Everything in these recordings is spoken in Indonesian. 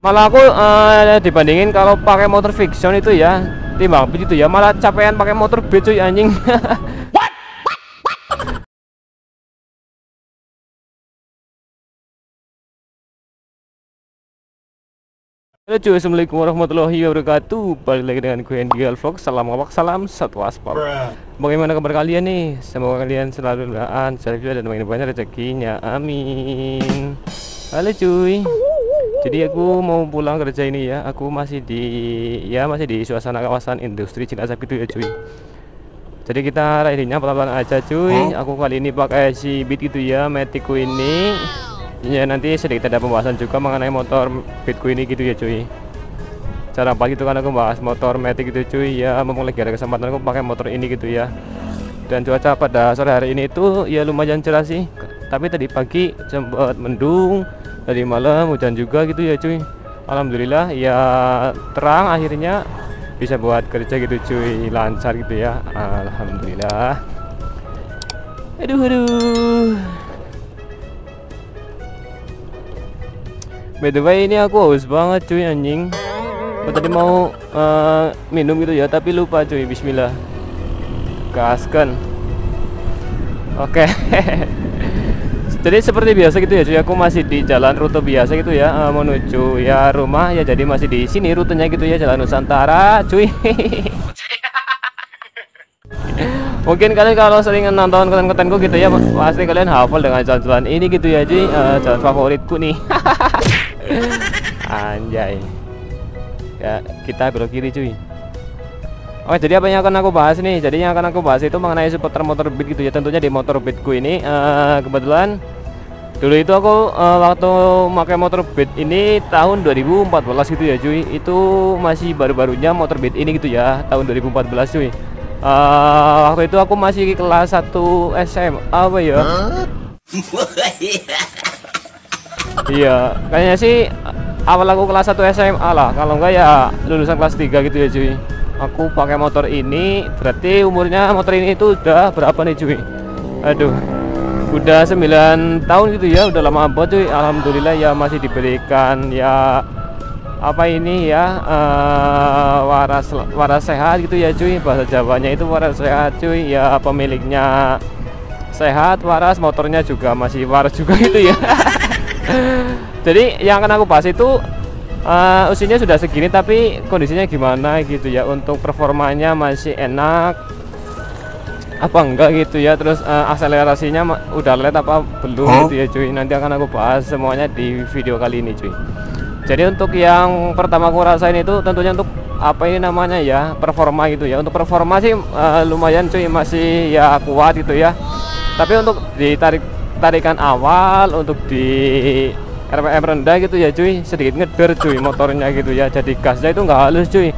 Malah aku dibandingin kalau pakai motor fiction itu ya, timbang begitu ya, malah capean pakai motor beat cuy anjing. Halo cuy, assalamualaikum warahmatullahi wabarakatuh. Balik lagi dengan gue Andy Vlog. Salam ngawak, salam satu aspal. Bagaimana kabar kalian nih? Semoga kalian selalu dalam sehat dan makin banyak rezekinya, amin. Halo cuy. Jadi aku mau pulang kerja ini ya. Aku masih di suasana kawasan industri Cilacap gitu ya cuy. Jadi kita ridingnya pelan-pelan aja cuy. Aku kali ini pakai si Beat gitu ya, Maticku ini. Ya nanti sedikit ada pembahasan juga mengenai motor Beatku ini gitu ya cuy. Cara pagi itu kan aku bahas motor Matic gitu cuy ya, mumpung lagi ada kesempatan aku pakai motor ini gitu ya. Dan cuaca pada sore hari ini itu ya lumayan cerah sih. Tapi tadi pagi sempat mendung, tadi malam hujan juga gitu ya cuy. Alhamdulillah ya terang, akhirnya bisa buat kerja gitu cuy, lancar gitu ya. Alhamdulillah. Aduh. By the way, ini aku haus banget cuy anjing. Aku tadi mau minum gitu ya, tapi lupa cuy. Bismillah. Gaskan. Oke. Jadi seperti biasa gitu ya cuy, aku masih di jalan rute biasa gitu ya, menuju ya rumah ya. Jadi masih di sini rutenya gitu ya, Jalan Nusantara cuy. Mungkin kalian kalau sering nonton konten-kontenku gitu ya, pasti kalian hafal dengan jalan-jalan ini gitu ya cuy. Jalan favoritku nih. Anjay. Ya kita belok kiri cuy. Oke, jadi apa yang akan aku bahas nih? Jadi yang akan aku bahas itu mengenai seputar motor Beat gitu ya. Tentunya di motor Beatku ini kebetulan dulu itu aku waktu pakai motor Beat ini tahun 2014 gitu ya cuy. Itu masih baru-barunya motor Beat ini gitu ya, tahun 2014 cuy. Waktu itu aku masih kelas 1 SMA apa ya? Iya, kayaknya sih awal aku kelas 1 SMA lah. Kalau enggak ya lulusan kelas 3 gitu ya cuy. Aku pakai motor ini, berarti umurnya motor ini itu udah berapa nih cuy? Aduh, udah 9 tahun gitu ya, udah lama banget cuy. Alhamdulillah ya masih diberikan ya apa ini ya, waras sehat gitu ya cuy. Bahasa Jawanya itu waras sehat cuy. Ya pemiliknya sehat, waras, motornya juga masih waras juga gitu ya. Jadi yang akan aku bahas itu usianya sudah segini tapi kondisinya gimana gitu ya, untuk performanya masih enak apa enggak gitu ya, terus akselerasinya udah LED apa belum gitu ya cuy. Nanti akan aku bahas semuanya di video kali ini cuy. Jadi untuk yang pertama aku rasain itu tentunya untuk apa ini namanya ya, performa gitu ya. Untuk performa sih lumayan cuy, masih ya kuat gitu ya. Tapi untuk tarikan awal, untuk di RPM rendah gitu ya cuy, sedikit ngeder cuy motornya gitu ya. Jadi gasnya itu nggak halus cuy,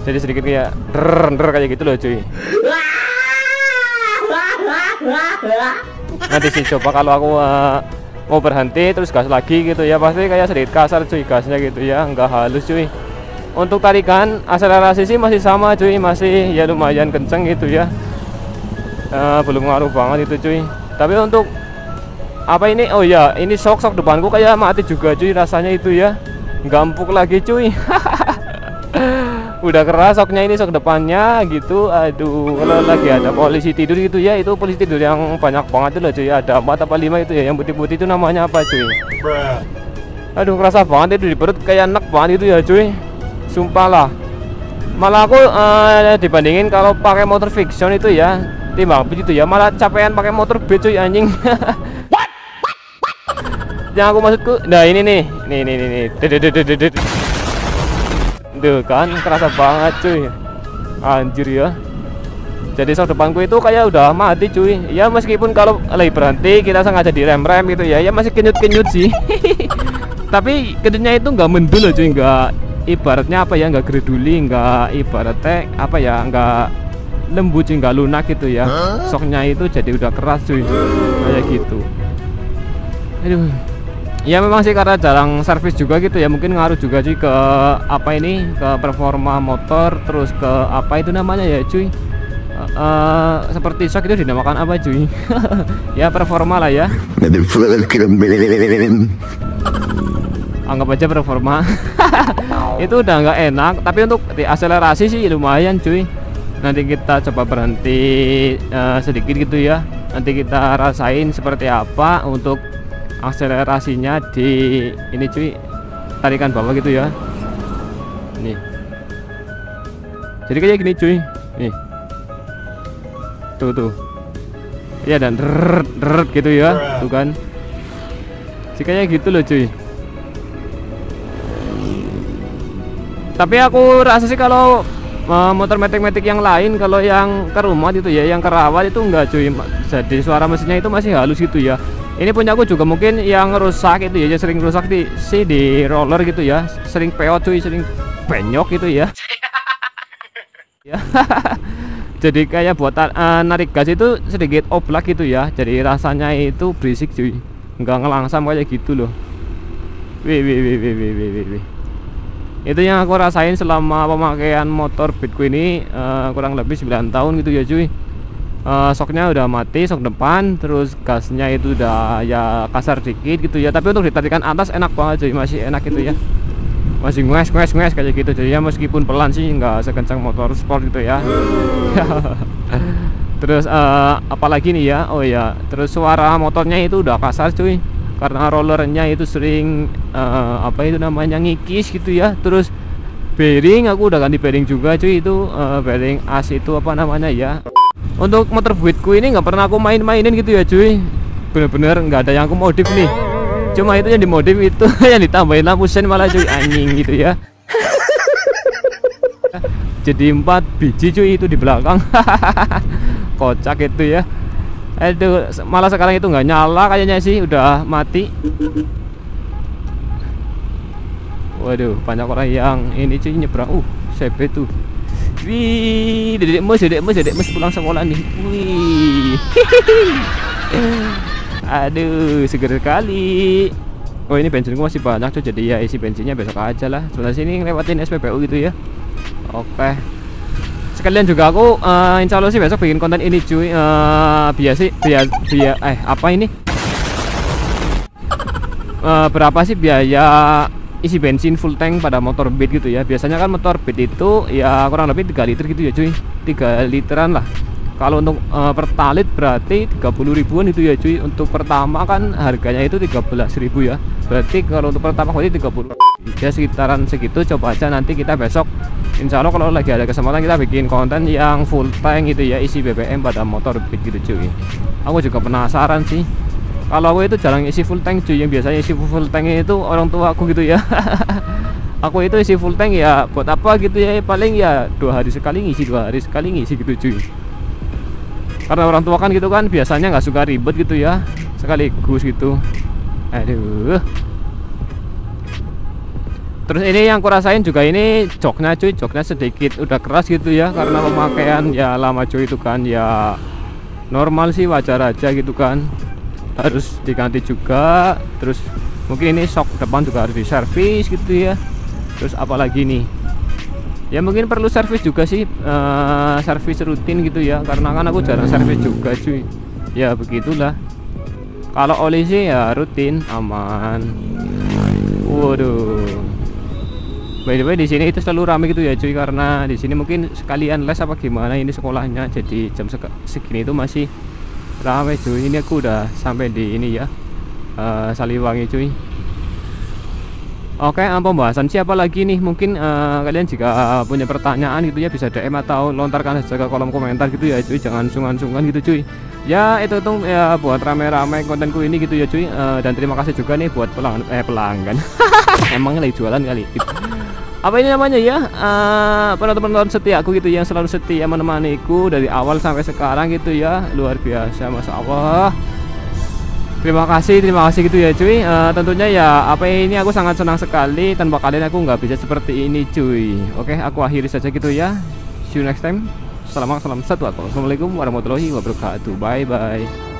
jadi sedikit kayak der kayak gitu loh cuy. Nanti sih coba kalau aku mau berhenti terus gas lagi gitu ya, pasti kayak sedikit kasar cuy gasnya gitu ya, nggak halus cuy. Untuk tarikan akselerasi sih masih sama cuy, masih ya lumayan kenceng gitu ya, belum ngaruh banget itu cuy. Tapi untuk apa ini, oh ya ini sok depanku kayak mati juga cuy rasanya itu ya, nggak empuk lagi cuy. Udah keras soknya ini, sok depannya gitu. Aduh, kalau lagi ada polisi tidur gitu ya, itu polisi tidur yang banyak banget itu loh cuy, ada 4 apa 5 itu ya, yang putih-putih itu namanya apa cuy? Aduh, kerasa banget itu di perut, kayak enak banget itu ya cuy, sumpah lah. Malah aku dibandingin kalau pakai motor fiction itu ya, timbang begitu ya, malah capean pakai motor beat cuy anjing. Yang aku maksudku, nah ini nih. Tuh kan kerasa banget cuy, anjir ya. Jadi sok depanku itu kayak udah mati cuy ya, meskipun kalau lagi berhenti kita sengaja direm gitu ya, ya masih kenyut sih. Tapi kenyutnya itu nggak mendul loh cuy, nggak ibaratnya apa ya, nggak greduli, nggak ibaratnya apa ya, nggak lembut cuy, nggak lunak gitu ya. Soknya itu jadi udah keras cuy, kayak gitu. Aduh, ya memang sih karena jarang servis juga gitu ya, mungkin ngaruh juga cuy ke apa ini, ke performa motor, terus ke apa itu namanya ya cuy, seperti shock itu dinamakan apa cuy? Ya performa lah ya. anggap aja performa. Itu udah nggak enak, tapi untuk di akselerasi sih lumayan cuy. Nanti kita coba berhenti sedikit gitu ya, nanti kita rasain seperti apa untuk akselerasinya di ini cuy, tarikan bawah gitu ya. Nih, jadi kayak gini cuy, nih tuh ya, dan deret gitu ya, tuh kan jikanya gitu loh cuy. Tapi aku rasa sih kalau motor metik yang lain, kalau yang ke rumah itu ya, yang kerawat itu enggak cuy, jadi suara mesinnya itu masih halus gitu ya. Ini punya aku juga mungkin yang rusak itu ya, sering rusak di roller gitu ya, sering peot cuy, sering penyok gitu ya. Ya. Jadi kayak buat narik gas itu sedikit oblak gitu ya, jadi rasanya itu berisik cuy, nggak ngelangsam kayak gitu loh. Wih. Itu yang aku rasain selama pemakaian motor Beatku ini kurang lebih 9 tahun gitu ya cuy. Soknya udah mati, sok depan, terus gasnya itu udah ya kasar dikit gitu ya, tapi untuk ditarikan atas enak banget cuy, masih enak gitu ya, masih nges kayak gitu. Jadi ya meskipun pelan sih nggak sekencang motor sport gitu ya. Terus apalagi nih ya, oh ya, terus suara motornya itu udah kasar cuy, karena rollernya itu sering apa itu namanya, ngikis gitu ya. Terus bearing aku udah ganti bearing juga cuy, itu bearing as itu apa namanya ya. Untuk motor Beatku ini nggak pernah aku mainin gitu ya cuy, bener-bener nggak ada yang aku modif nih, cuma itu yang dimodif itu yang ditambahin lampu sen malah cuy, anjing gitu ya. Jadi 4 biji cuy itu di belakang. Kocak itu ya. Aduh, malah sekarang itu nggak nyala kayaknya sih, udah mati. Waduh, banyak orang yang ini cuy nyebrang. CB tuh. Wih, dedek mes pulang sekolah nih. Wih. Aduh, seger sekali. Oh, ini bensinku masih banyak tuh, jadi ya isi bensinnya besok aja lah. Sebelah sini ngelewatin SPBU gitu ya. Oke. Sekalian juga aku insya Allah sih besok bikin konten ini cuy. Apa ini? Berapa sih biaya isi bensin full tank pada motor Beat gitu ya. Biasanya kan motor Beat itu ya kurang lebih 3 liter gitu ya cuy, 3 literan lah. Kalau untuk pertalit berarti 30 ribuan itu ya cuy. Untuk pertama kan harganya itu 13.000 ya. Berarti kalau untuk pertama kali 30 ya, sekitaran segitu. Coba aja nanti kita besok insya Allah kalau lagi ada kesempatan kita bikin konten yang full tank gitu ya, isi BBM pada motor Beat gitu cuy. Aku juga penasaran sih. Kalau aku itu jarang isi full tank cuy, yang biasanya isi full tank itu orang tua aku gitu ya. Aku itu isi full tank ya buat apa gitu ya, paling ya 2 hari sekali ngisi, 2 hari sekali ngisi gitu cuy. Karena orang tua kan gitu kan biasanya nggak suka ribet gitu ya, sekaligus gitu. Aduh. Terus ini yang aku rasain juga ini joknya cuy, joknya sedikit udah keras gitu ya, karena pemakaian ya lama cuy itu kan ya. Normal sih, wajar aja gitu kan, harus diganti juga. Terus mungkin ini shock depan juga harus diservis gitu ya. Terus apalagi nih ya, mungkin perlu servis juga sih, servis rutin gitu ya, karena kan aku jarang servis juga cuy. Ya begitulah. Kalau oli sih ya rutin, aman. Waduh. By the way di sini itu selalu ramai gitu ya cuy, karena di sini mungkin sekalian les apa gimana ini sekolahnya, jadi jam segini itu masih ramai cuy. Ini aku udah sampai di ini ya, Saliwangi cuy. Oke, pembahasan siapa lagi nih? Mungkin kalian jika punya pertanyaan gitu ya bisa DM atau lontarkan saja ke kolom komentar gitu ya cuy, jangan sungkan-sungkan gitu cuy. Ya itu tuh ya buat rame-rame kontenku ini gitu ya cuy. Dan terima kasih juga nih buat pelanggan. Emang lagi jualan kali gitu. Apa ini namanya ya, penonton-penonton setia aku gitu yang selalu setia menemaniku dari awal sampai sekarang gitu ya, luar biasa, masya Allah. Terima kasih gitu ya cuy. Tentunya ya apa ini aku sangat senang sekali, tanpa kalian aku nggak bisa seperti ini cuy. Oke, aku akhiri saja gitu ya. See you next time. Salam satu. Assalamualaikum warahmatullahi wabarakatuh. Bye bye.